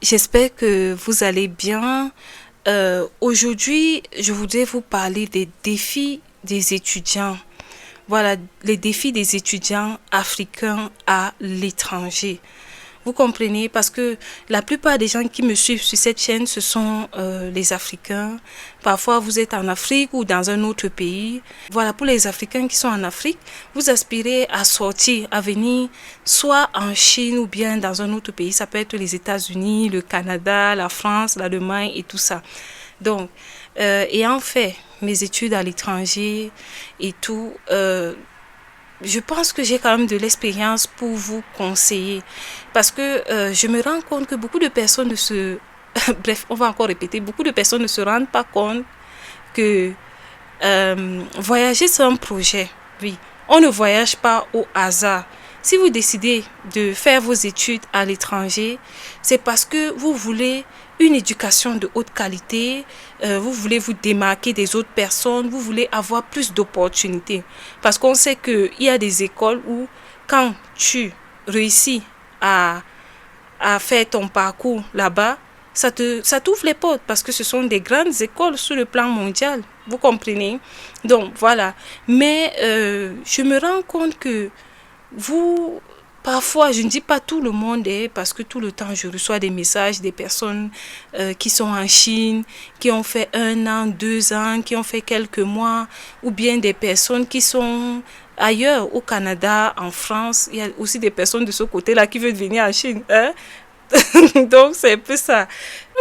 J'espère que vous allez bien. Aujourd'hui, je voudrais vous parler des défis des étudiants. Voilà, les défis des étudiants africains à l'étranger. Vous comprenez? Parce que la plupart des gens qui me suivent sur cette chaîne, ce sont les Africains. Parfois, vous êtes en Afrique ou dans un autre pays. Voilà, pour les Africains qui sont en Afrique, vous aspirez à sortir, à venir soit en Chine ou bien dans un autre pays. Ça peut être les États-Unis, le Canada, la France, l'Allemagne et tout ça. Donc, ayant fait mes études à l'étranger et tout, je pense que j'ai quand même de l'expérience pour vous conseiller. Parce que je me rends compte que beaucoup de personnes ne se... Bref, on va encore répéter. Beaucoup de personnes ne se rendent pas compte que voyager, c'est un projet. Oui, on ne voyage pas au hasard. Si vous décidez de faire vos études à l'étranger, c'est parce que vous voulez une éducation de haute qualité, vous voulez vous démarquer des autres personnes, vous voulez avoir plus d'opportunités. Parce qu'on sait qu'il y a des écoles où quand tu réussis à, à faire ton parcours là-bas, ça t'ouvre les portes parce que ce sont des grandes écoles sur le plan mondial. Vous comprenez? Donc voilà. Mais je me rends compte que vous, parfois, je ne dis pas tout le monde, parce que tout le temps, je reçois des messages des personnes qui sont en Chine, qui ont fait 1 an, 2 ans, qui ont fait quelques mois, ou bien des personnes qui sont ailleurs, au Canada, en France. Il y a aussi des personnes de ce côté-là qui veulent venir en Chine. Hein? Donc, c'est un peu ça.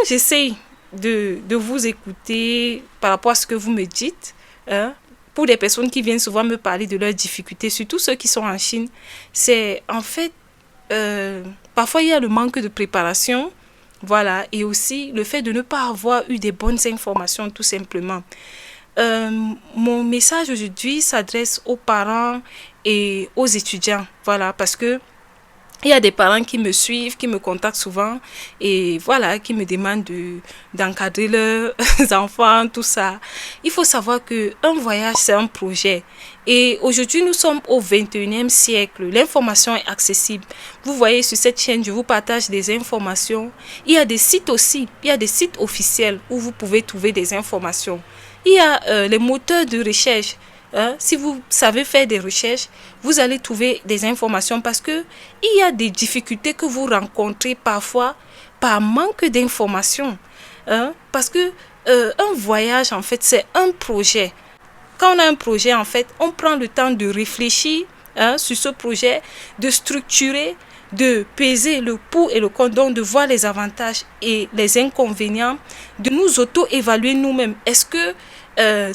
J'essaye de vous écouter par rapport à ce que vous me dites. Hein? Pour des personnes qui viennent souvent me parler de leurs difficultés, surtout ceux qui sont en Chine, c'est en fait, parfois il y a le manque de préparation, voilà, et aussi le fait de ne pas avoir eu des bonnes informations, tout simplement. Euh, Mon message aujourd'hui s'adresse aux parents et aux étudiants, voilà, parce que il y a des parents qui me suivent, qui me contactent souvent et voilà, qui me demandent d'encadrer leurs enfants, tout ça. Il faut savoir qu'un voyage, c'est un projet. Et aujourd'hui, nous sommes au 21e siècle. L'information est accessible. Vous voyez, sur cette chaîne, je vous partage des informations. Il y a des sites aussi, il y a des sites officiels où vous pouvez trouver des informations. Il y a les moteurs de recherche. Hein, si vous savez faire des recherches, vous allez trouver des informations parce que il y a des difficultés que vous rencontrez parfois par manque d'informations. Hein, parce que un voyage, en fait, c'est un projet. Quand on a un projet, en fait, on prend le temps de réfléchir, hein, sur ce projet, de structurer, de peser le pour et le contre, donc de voir les avantages et les inconvénients, de nous auto-évaluer nous-mêmes. Est-ce que euh,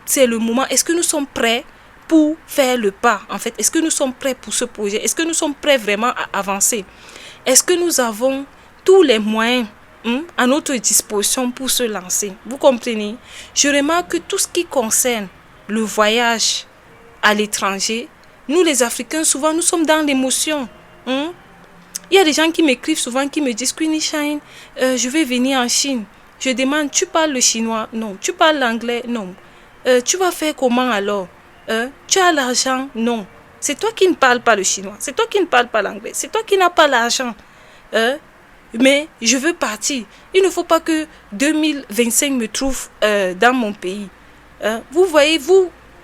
c'est le moment, est-ce que nous sommes prêts pour faire le pas, en fait? Est-ce que nous sommes prêts pour ce projet? Est-ce que nous sommes prêts vraiment à avancer? Est-ce que nous avons tous les moyens, à notre disposition pour se lancer? Vous comprenez? Je remarque que tout ce qui concerne le voyage à l'étranger, nous les Africains, souvent, nous sommes dans l'émotion. Hein? Il y a des gens qui m'écrivent souvent, qui me disent: Queenie Shine, je vais venir en Chine. Je demande: tu parles le chinois? Non. Tu parles l'anglais? Non. Tu vas faire comment alors? Tu as l'argent? Non. C'est toi qui ne parles pas le chinois. C'est toi qui ne parles pas l'anglais. C'est toi qui n'as pas l'argent. Mais je veux partir. Il ne faut pas que 2025 me trouve dans mon pays. Vous voyez,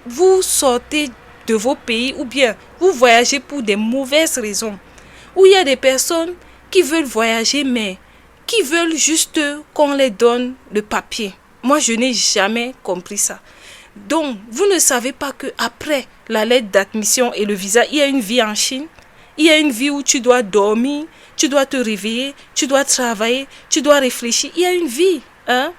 vous sortez de vos pays ou bien vous voyagez pour des mauvaises raisons. Où il y a des personnes qui veulent voyager mais qui veulent juste qu'on les donne le papier. Moi, je n'ai jamais compris ça. Donc, vous ne savez pas qu'après la lettre d'admission et le visa, il y a une vie en Chine. Il y a une vie où tu dois dormir, tu dois te réveiller, tu dois travailler, tu dois réfléchir. Il y a une vie. Hein?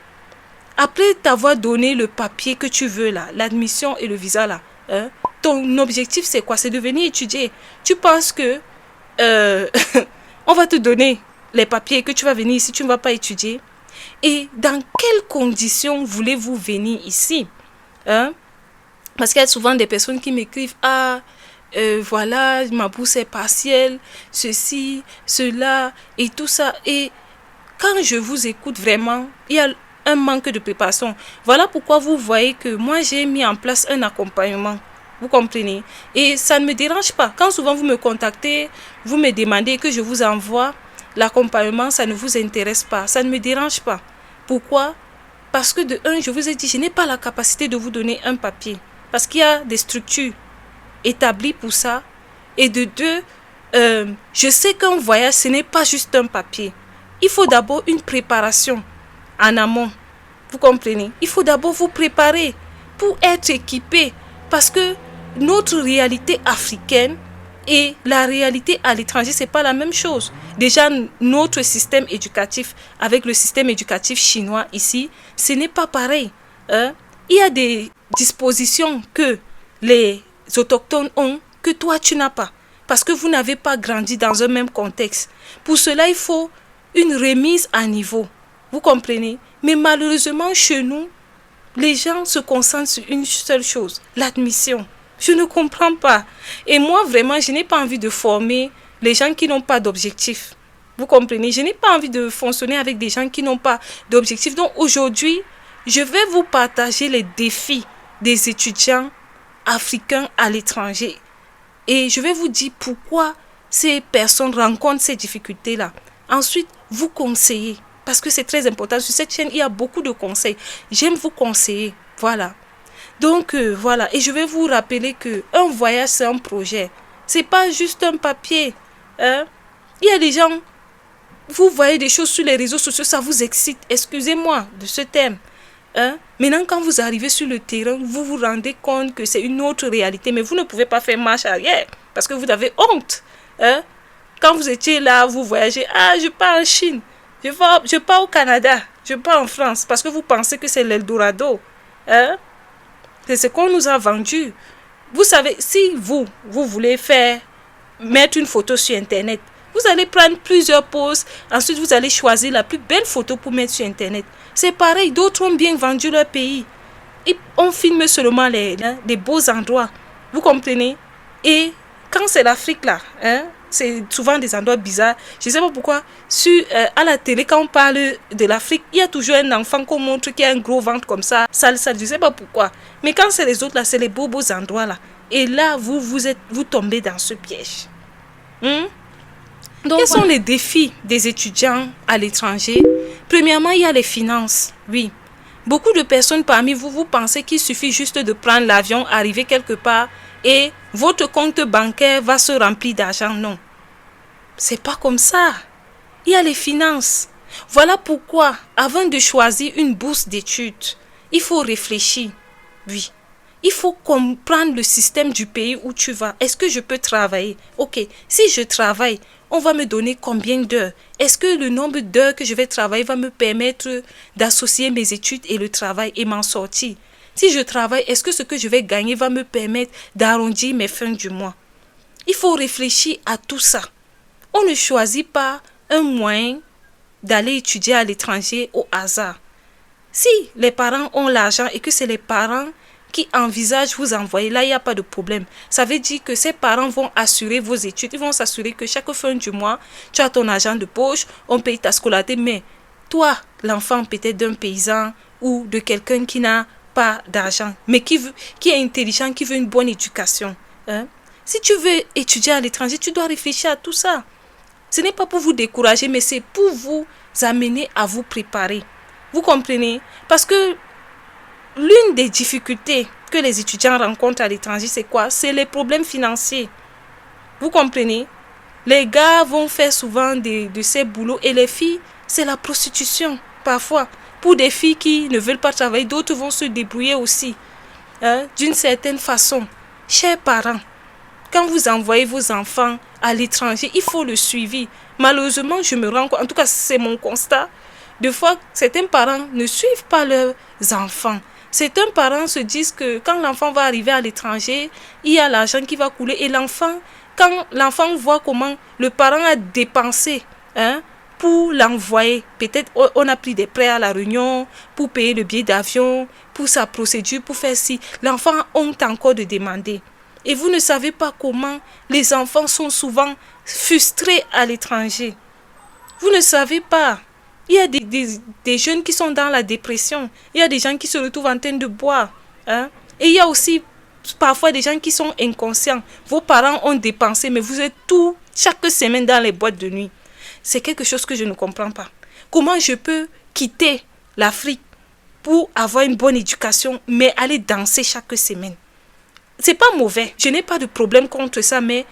Après t'avoir donné le papier que tu veux là, l'admission et le visa là, hein, ton objectif c'est quoi? C'est de venir étudier. Tu penses que euh, on va te donner les papiers que tu vas venir ici, tu ne vas pas étudier? Et dans quelles conditions voulez-vous venir ici? Hein? Parce qu'il y a souvent des personnes qui m'écrivent: ah, voilà, ma bourse est partielle, ceci, cela et tout ça. Et quand je vous écoute vraiment, il y a un manque de préparation. Voilà pourquoi vous voyez que moi j'ai mis en place un accompagnement. Vous comprenez? Et ça ne me dérange pas. Quand souvent vous me contactez, vous me demandez que je vous envoie l'accompagnement, ça ne vous intéresse pas, ça ne me dérange pas. Pourquoi? Parce que de un, je vous ai dit, je n'ai pas la capacité de vous donner un papier. Parce qu'il y a des structures établies pour ça. Et de deux, je sais qu'un voyage, ce n'est pas juste un papier. Il faut d'abord une préparation en amont. Vous comprenez? Il faut d'abord vous préparer pour être équipé. Parce que notre réalité africaine et la réalité à l'étranger, ce n'est pas la même chose. Déjà, notre système éducatif avec le système éducatif chinois ici, ce n'est pas pareil. Il y a des dispositions que les autochtones ont que toi, tu n'as pas. Parce que vous n'avez pas grandi dans un même contexte. Pour cela, il faut une remise à niveau. Vous comprenez? Mais malheureusement, chez nous, les gens se concentrent sur une seule chose, l'admission. Je ne comprends pas. Et moi, vraiment, je n'ai pas envie de former les gens qui n'ont pas d'objectif. Vous comprenez? Je n'ai pas envie de fonctionner avec des gens qui n'ont pas d'objectif. Donc aujourd'hui, je vais vous partager les défis des étudiants africains à l'étranger. Et je vais vous dire pourquoi ces personnes rencontrent ces difficultés-là. Ensuite, vous conseiller. Parce que c'est très important. Sur cette chaîne, il y a beaucoup de conseils. J'aime vous conseiller. Voilà. Donc, voilà. Et je vais vous rappeler qu'un voyage, c'est un projet. Ce n'est pas juste un papier. Il y a des gens, vous voyez des choses sur les réseaux sociaux, ça vous excite. Excusez-moi de ce thème. Maintenant, quand vous arrivez sur le terrain, vous vous rendez compte que c'est une autre réalité. Mais vous ne pouvez pas faire marche arrière parce que vous avez honte. Quand vous étiez là, vous voyagez. Ah, je pars en Chine. Je pars au Canada. Je pars en France. Parce que vous pensez que c'est l'Eldorado. C'est ce qu'on nous a vendu. Vous savez, si vous voulez mettre une photo sur Internet, vous allez prendre plusieurs poses. Ensuite, vous allez choisir la plus belle photo pour mettre sur Internet. C'est pareil, d'autres ont bien vendu leur pays. Et on filme seulement les beaux endroits. Vous comprenez? Et quand c'est l'Afrique là, c'est souvent des endroits bizarres. Je ne sais pas pourquoi. À la télé, quand on parle de l'Afrique, il y a toujours un enfant qu'on montre qui a un gros ventre comme ça, sale. Je ne sais pas pourquoi. Mais quand c'est les autres là, c'est les beaux endroits là. Et là, vous tombez dans ce piège. Donc, quels sont les défis des étudiants à l'étranger? Premièrement, il y a les finances. Oui. Beaucoup de personnes parmi vous pensez qu'il suffit juste de prendre l'avion, arriver quelque part et votre compte bancaire va se remplir d'argent. Non. C'est pas comme ça. Il y a les finances. Voilà pourquoi, avant de choisir une bourse d'études, il faut réfléchir. Oui. Il faut comprendre le système du pays où tu vas. Est-ce que je peux travailler? Ok. Si je travaille, on va me donner combien d'heures? Est-ce que le nombre d'heures que je vais travailler va me permettre d'associer mes études et le travail et m'en sortir? Si je travaille, est-ce que ce que je vais gagner va me permettre d'arrondir mes fins du mois? Il faut réfléchir à tout ça. On ne choisit pas un moyen d'aller étudier à l'étranger au hasard. Si les parents ont l'argent et que c'est les parents qui envisagent vous envoyer, là, il n'y a pas de problème. Ça veut dire que ces parents vont assurer vos études. Ils vont s'assurer que chaque fin du mois, tu as ton argent de poche, on paye ta scolarité. Mais toi, l'enfant peut-être d'un paysan ou de quelqu'un qui n'a pas d'argent, mais qui est intelligent, qui veut une bonne éducation. Si tu veux étudier à l'étranger, tu dois réfléchir à tout ça. Ce n'est pas pour vous décourager, mais c'est pour vous amener à vous préparer. Vous comprenez? Parce que l'une des difficultés que les étudiants rencontrent à l'étranger, c'est quoi? C'est les problèmes financiers. Vous comprenez? Les gars vont faire souvent de ces boulots et les filles, c'est la prostitution, parfois. Pour des filles qui ne veulent pas travailler, d'autres vont se débrouiller aussi, d'une certaine façon. Chers parents, quand vous envoyez vos enfants à l'étranger, il faut le suivi. Malheureusement, je me rends compte, en tout cas c'est mon constat, des fois certains parents ne suivent pas leurs enfants. Certains parents se disent que quand l'enfant va arriver à l'étranger, il y a l'argent qui va couler et quand l'enfant voit comment le parent a dépensé pour l'envoyer, peut-être on a pris des prêts à la Réunion pour payer le billet d'avion, pour sa procédure, pour faire ci, l'enfant a honte encore de demander. Et vous ne savez pas comment les enfants sont souvent frustrés à l'étranger. Vous ne savez pas. Il y a des jeunes qui sont dans la dépression. Il y a des gens qui se retrouvent en train de boire. Et il y a aussi parfois des gens qui sont inconscients. Vos parents ont dépensé, mais vous êtes chaque semaine dans les boîtes de nuit. c'est quelque chose que je ne comprends pas. Comment je peux quitter l'Afrique pour avoir une bonne éducation, mais aller danser chaque semaine? C'est pas mauvais. Je n'ai pas de problème contre ça, mais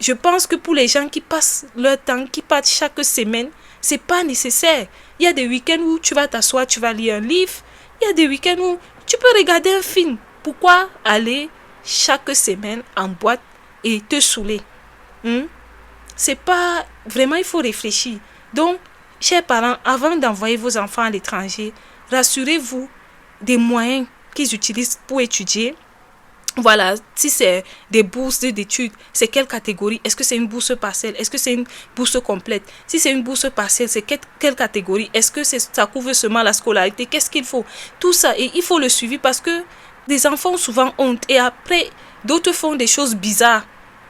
je pense que pour les gens qui passent leur temps, qui partent chaque semaine, c'est pas nécessaire. Il y a des week-ends où tu vas t'asseoir, tu vas lire un livre. Il y a des week-ends où tu peux regarder un film. Pourquoi aller chaque semaine en boîte et te saouler? C'est pas... Vraiment, il faut réfléchir. Donc, chers parents, avant d'envoyer vos enfants à l'étranger, rassurez-vous des moyens qu'ils utilisent pour étudier. Voilà, si c'est des bourses d'études, c'est quelle catégorie? Est-ce que c'est une bourse partielle? Est-ce que c'est une bourse complète? Si c'est une bourse partielle, c'est quelle catégorie? Est-ce que ça couvre seulement la scolarité? Qu'est-ce qu'il faut? Tout ça, et il faut le suivi parce que des enfants ont souvent honte et après, d'autres font des choses bizarres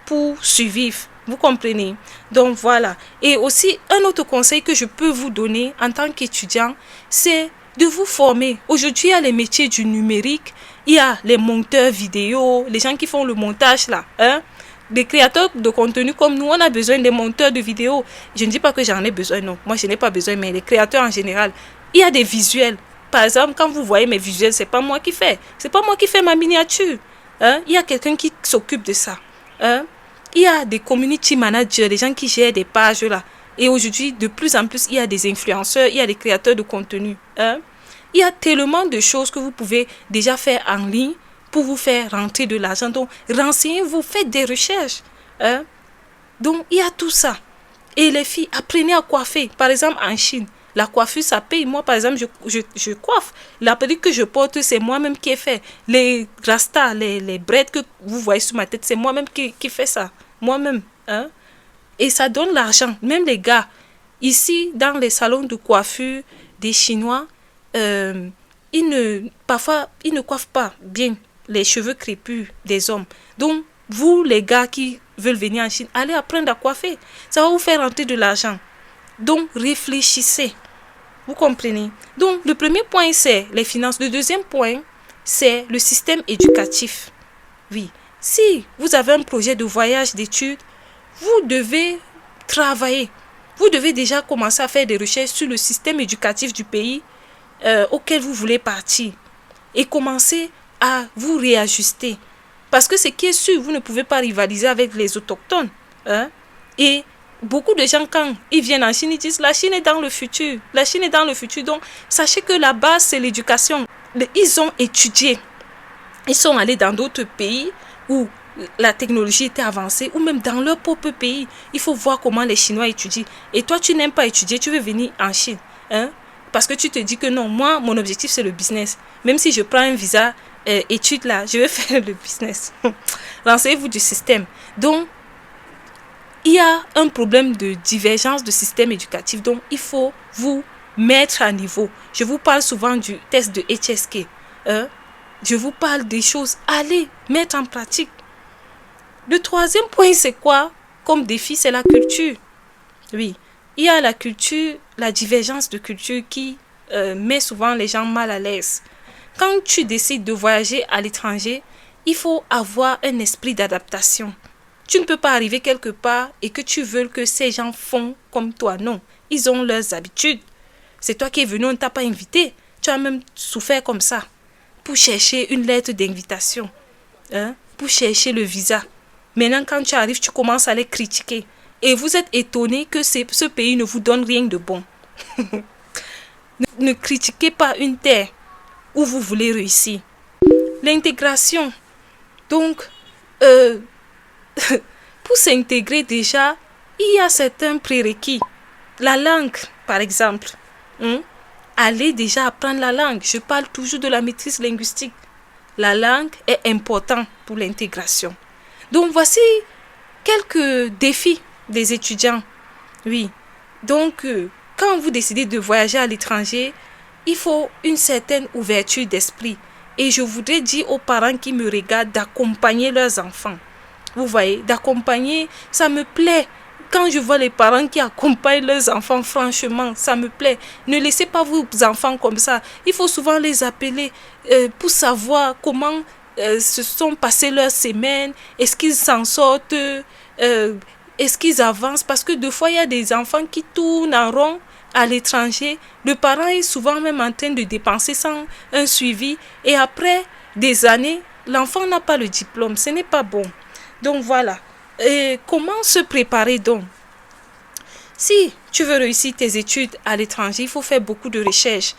pour survivre. Vous comprenez? Donc voilà. Et aussi, un autre conseil que je peux vous donner en tant qu'étudiant, c'est de vous former. Aujourd'hui, il y a les métiers du numérique, il y a les monteurs vidéo, les gens qui font le montage là. Des créateurs de contenu comme nous, on a besoin des monteurs de vidéo. Je ne dis pas que j'en ai besoin, non. Moi, je n'ai pas besoin, mais les créateurs en général. Il y a des visuels. Par exemple, quand vous voyez mes visuels, c'est pas moi qui fais. C'est pas moi qui fais ma miniature. Il y a quelqu'un qui s'occupe de ça. Il y a des community managers, des gens qui gèrent des pages là. Et aujourd'hui, de plus en plus, il y a des influenceurs, il y a des créateurs de contenu. Il y a tellement de choses que vous pouvez déjà faire en ligne pour vous faire rentrer de l'argent. Donc, renseignez-vous, faites des recherches. Donc, il y a tout ça. Et les filles, apprenez à coiffer. Par exemple, en Chine, la coiffure, ça paye. Moi, par exemple, je coiffe. La perruque que je porte, c'est moi-même qui ai fait. Les rastas, les braids que vous voyez sur ma tête, c'est moi-même qui fais ça. Moi-même. Et ça donne l'argent. Même les gars, ici, dans les salons de coiffure des Chinois, parfois, ils ne coiffent pas bien les cheveux crépus des hommes. Donc, vous, les gars qui veulent venir en Chine, allez apprendre à coiffer. Ça va vous faire rentrer de l'argent. Donc, réfléchissez. Vous comprenez? Donc, le premier point, c'est les finances. Le deuxième point, c'est le système éducatif. Oui. Si vous avez un projet de voyage d'études, vous devez travailler. Vous devez déjà commencer à faire des recherches sur le système éducatif du pays auquel vous voulez partir. Et commencer à vous réajuster. Parce que ce qui est sûr, vous ne pouvez pas rivaliser avec les autochtones. Et beaucoup de gens, quand ils viennent en Chine, ils disent la Chine est dans le futur. La Chine est dans le futur. Donc, sachez que la base, c'est l'éducation. Ils ont étudié. Ils sont allés dans d'autres pays où la technologie était avancée, ou même dans leur propre pays. Il faut voir comment les Chinois étudient. Et toi, tu n'aimes pas étudier, tu veux venir en Chine. Parce que tu te dis que non, moi, mon objectif, c'est le business. Même si je prends un visa études là, je vais faire le business. Renseignez-vous du système. Donc, il y a un problème de divergence de système éducatif. Donc, il faut vous mettre à niveau. Je vous parle souvent du test de HSK. Je vous parle des choses. Allez, mettre en pratique. Le troisième point, c'est quoi? Comme défi, c'est la culture. Oui, il y a la culture, la divergence de culture qui met souvent les gens mal à l'aise. Quand tu décides de voyager à l'étranger, il faut avoir un esprit d'adaptation. Tu ne peux pas arriver quelque part et que tu veux que ces gens font comme toi. Non, ils ont leurs habitudes. C'est toi qui es venu, on ne t'a pas invité. Tu as même souffert comme ça pour chercher une lettre d'invitation, pour chercher le visa. Maintenant, quand tu arrives, tu commences à les critiquer. Et vous êtes étonné que ce pays ne vous donne rien de bon. Ne critiquez pas une terre où vous voulez réussir. L'intégration. Donc, pour s'intégrer déjà, il y a certains prérequis. La langue, par exemple. Allez déjà apprendre la langue. Je parle toujours de la maîtrise linguistique. La langue est importante pour l'intégration. Donc, voici quelques défis des étudiants. Oui. Donc, quand vous décidez de voyager à l'étranger, il faut une certaine ouverture d'esprit. Et je voudrais dire aux parents qui me regardent d'accompagner leurs enfants. Vous voyez, d'accompagner, ça me plaît. Quand je vois les parents qui accompagnent leurs enfants, franchement, ça me plaît. Ne laissez pas vos enfants comme ça. Il faut souvent les appeler pour savoir comment se sont passées leurs semaines. Est-ce qu'ils s'en sortent est-ce qu'ils avancent? Parce que deux fois, il y a des enfants qui tournent en rond à l'étranger. Le parent est souvent même en train de dépenser sans un suivi. Et après des années, l'enfant n'a pas le diplôme. Ce n'est pas bon. Donc voilà. Et comment se préparer donc? Si tu veux réussir tes études à l'étranger, il faut faire beaucoup de recherches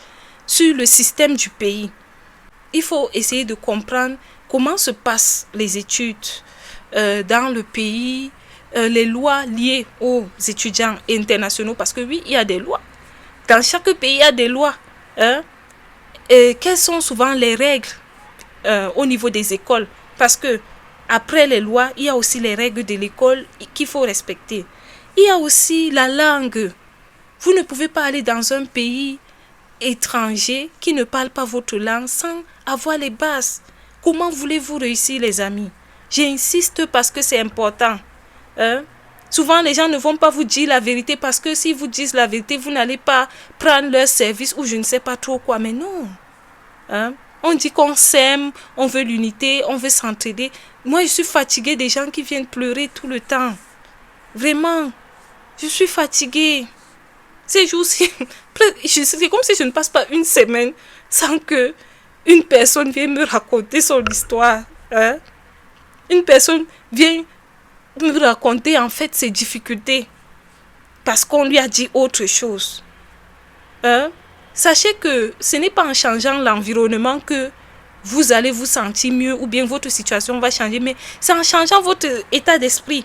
sur le système du pays. Il faut essayer de comprendre comment se passent les études dans le pays, les lois liées aux étudiants internationaux, parce que oui, il y a des lois. Dans chaque pays, il y a des lois. Hein? Et quelles sont souvent les règles au niveau des écoles? Parce que après les lois, il y a aussi les règles de l'école qu'il faut respecter. Il y a aussi la langue. Vous ne pouvez pas aller dans un pays étranger qui ne parle pas votre langue sans avoir les bases. Comment voulez-vous réussir, les amis? J'insiste parce que c'est important. Hein? Souvent, les gens ne vont pas vous dire la vérité parce que si vous disent la vérité, vous n'allez pas prendre leur service ou je ne sais pas trop quoi. Mais non. Hein? On dit qu'on s'aime, on veut l'unité, on veut s'entraider. Moi, je suis fatiguée des gens qui viennent pleurer tout le temps. Vraiment. Je suis fatiguée. Ces jours-ci, c'est comme si je ne passe pas une semaine sans que une personne vienne me raconter son histoire. Hein? Une personne vient me raconter en fait ses difficultés parce qu'on lui a dit autre chose. Hein? Sachez que ce n'est pas en changeant l'environnement que vous allez vous sentir mieux ou bien votre situation va changer, mais c'est en changeant votre état d'esprit.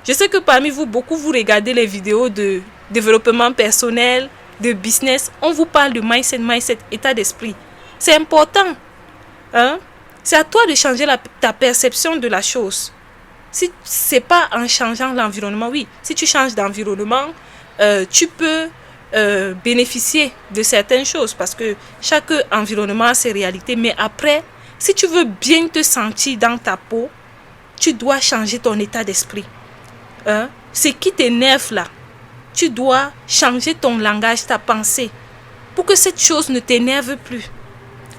Je sais que parmi vous, beaucoup vous regardez les vidéos de développement personnel, de business. On vous parle de mindset, état d'esprit. C'est important. Hein? C'est à toi de changer ta perception de la chose. Si ce n'est pas en changeant l'environnement, oui. Si tu changes d'environnement, tu peux bénéficier de certaines choses parce que chaque environnement a ses réalités. Mais après, si tu veux bien te sentir dans ta peau, tu dois changer ton état d'esprit. Hein? Ce qui t'énerve là, tu dois changer ton langage, ta pensée, pour que cette chose ne t'énerve plus.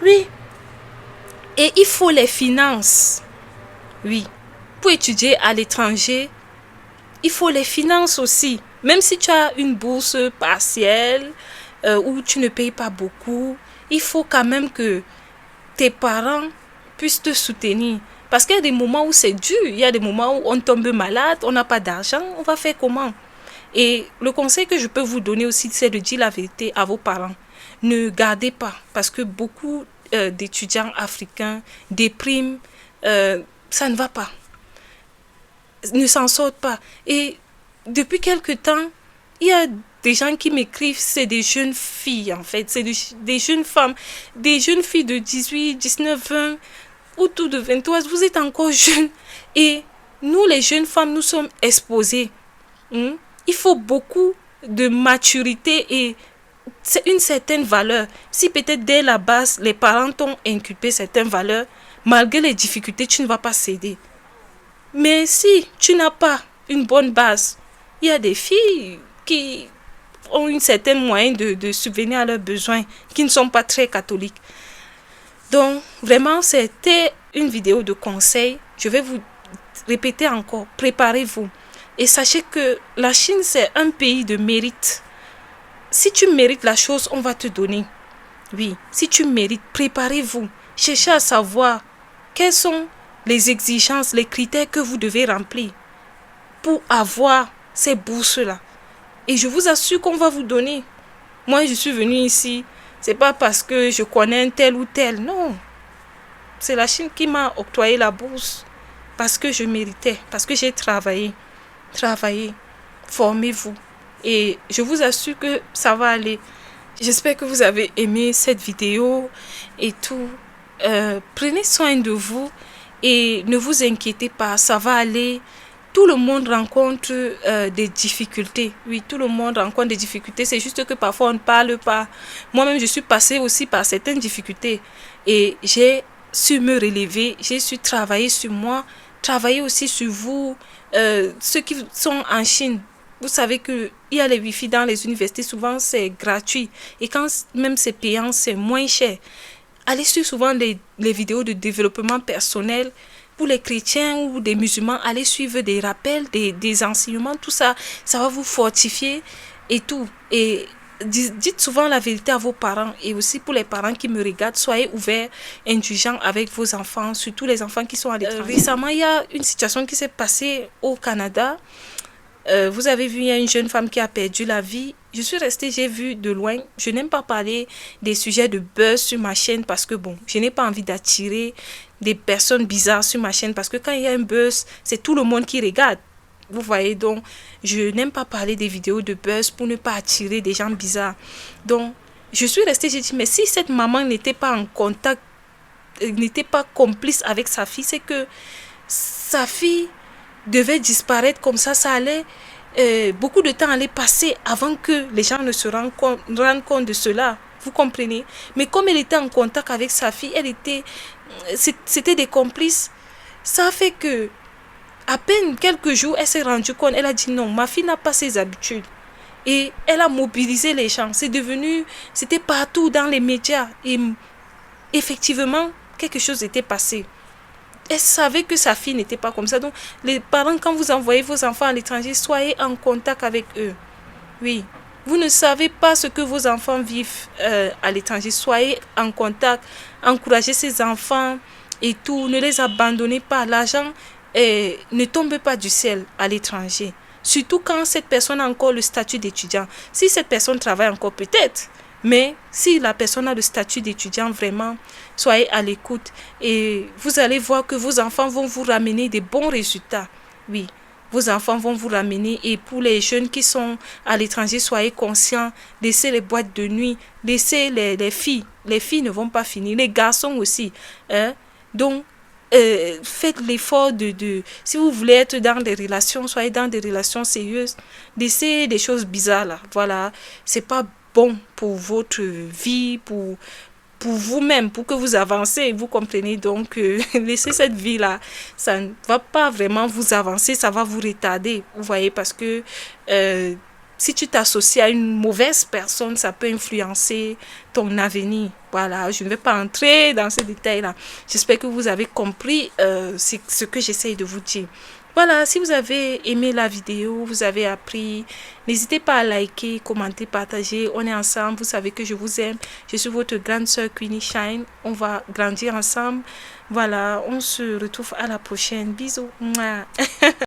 Oui. Et il faut les finances. Oui. Pour étudier à l'étranger, il faut les finances aussi. Même si tu as une bourse partielle où tu ne payes pas beaucoup, il faut quand même que tes parents puissent te soutenir. Parce qu'il y a des moments où c'est dur, il y a des moments où on tombe malade, on n'a pas d'argent, on va faire comment? Et le conseil que je peux vous donner aussi, c'est de dire la vérité à vos parents. Ne gardez pas, parce que beaucoup d'étudiants africains dépriment, ça ne va pas, ne s'en sortent pas. Et depuis quelque temps, il y a des gens qui m'écrivent, c'est des jeunes filles en fait, c'est des jeunes femmes, des jeunes filles de 18, 19, 20, autour de 23, vous êtes encore jeunes. Et nous, les jeunes femmes, nous sommes exposées. Il faut beaucoup de maturité et c'est une certaine valeur. Si peut-être dès la base, les parents t'ont inculpé certaines valeurs, malgré les difficultés, tu ne vas pas céder. Mais si tu n'as pas une bonne base, il y a des filles qui ont une certaine moyen de subvenir à leurs besoins, qui ne sont pas très catholiques. Donc, vraiment, c'était une vidéo de conseil. Je vais vous répéter encore, préparez-vous. Et sachez que la Chine, c'est un pays de mérite. Si tu mérites la chose, on va te donner. Oui, si tu mérites, préparez-vous. Cherchez à savoir quelles sont les exigences, les critères que vous devez remplir pour avoir ces bourses-là. Et je vous assure qu'on va vous donner. Moi, je suis venue ici. C'est pas parce que je connais un tel ou tel, non. C'est la Chine qui m'a octroyé la bourse parce que je méritais, parce que j'ai travaillé. Travaillez, formez-vous. Et je vous assure que ça va aller. J'espère que vous avez aimé cette vidéo et tout. Prenez soin de vous et ne vous inquiétez pas, ça va aller. Tout le monde rencontre des difficultés. Oui, tout le monde rencontre des difficultés. C'est juste que parfois on ne parle pas. Moi-même, je suis passée aussi par certaines difficultés. Et j'ai su me relever. J'ai su travailler sur moi. Travailler aussi sur vous. Ceux qui sont en Chine, vous savez qu'il y a les Wi-Fi dans les universités. Souvent, c'est gratuit. Et quand même c'est payant, c'est moins cher. Allez sur souvent les vidéos de développement personnel. pour les chrétiens ou des musulmans, allez suivre des rappels, des enseignements, tout ça, ça va vous fortifier et tout. Et dites souvent la vérité à vos parents, et aussi pour les parents qui me regardent, soyez ouverts, indulgents avec vos enfants, surtout les enfants qui sont à l'étranger. Récemment, il y a une situation qui s'est passée au Canada. Vous avez vu, il y a une jeune femme qui a perdu la vie. Je suis restée, j'ai vu de loin. Je n'aime pas parler des sujets de buzz sur ma chaîne parce que bon, je n'ai pas envie d'attirer des personnes bizarres sur ma chaîne parce que quand il y a un buzz, c'est tout le monde qui regarde. Vous voyez, donc je n'aime pas parler des vidéos de buzz pour ne pas attirer des gens bizarres. Donc je suis restée, j'ai dit, mais si cette maman n'était pas en contact, n'était pas complice avec sa fille, c'est que sa fille devait disparaître comme ça allait, beaucoup de temps allait passer avant que les gens ne se rendent compte de cela. Vous comprenez? Mais comme elle était en contact avec sa fille, c'était des complices. Ça a fait que, à peine quelques jours, elle s'est rendue compte, elle a dit non, ma fille n'a pas ses habitudes. Et elle a mobilisé les gens. C'était partout dans les médias. Et effectivement, quelque chose était passé. Elle savait que sa fille n'était pas comme ça. Donc, les parents, quand vous envoyez vos enfants à l'étranger, soyez en contact avec eux. Oui. Vous ne savez pas ce que vos enfants vivent à l'étranger. Soyez en contact. Encouragez ces enfants et tout. Ne les abandonnez pas. L'argent ne tombe pas du ciel à l'étranger. Surtout quand cette personne a encore le statut d'étudiant. Si cette personne travaille encore, peut-être. Mais si la personne a le statut d'étudiant, vraiment, soyez à l'écoute. Et vous allez voir que vos enfants vont vous ramener des bons résultats. Oui, vos enfants vont vous ramener. Et pour les jeunes qui sont à l'étranger, soyez conscients. Laissez les boîtes de nuit. Laissez les filles. Les filles ne vont pas finir. Les garçons aussi. Hein? Donc, faites l'effort si vous voulez être dans des relations, soyez dans des relations sérieuses. Laissez des choses bizarres là. Voilà, c'est pas bon pour votre vie, pour vous-même, pour que vous avancez, vous comprenez. Donc, laissez cette vie-là. Ça ne va pas vraiment vous avancer, ça va vous retarder. Vous voyez, parce que si tu t'associes à une mauvaise personne, ça peut influencer ton avenir. Voilà, je ne vais pas entrer dans ces détails-là. J'espère que vous avez compris ce que j'essaye de vous dire. Voilà, si vous avez aimé la vidéo, vous avez appris, n'hésitez pas à liker, commenter, partager. On est ensemble, vous savez que je vous aime. Je suis votre grande sœur Queenie Shine. On va grandir ensemble. Voilà, on se retrouve à la prochaine. Bisous. Mouah.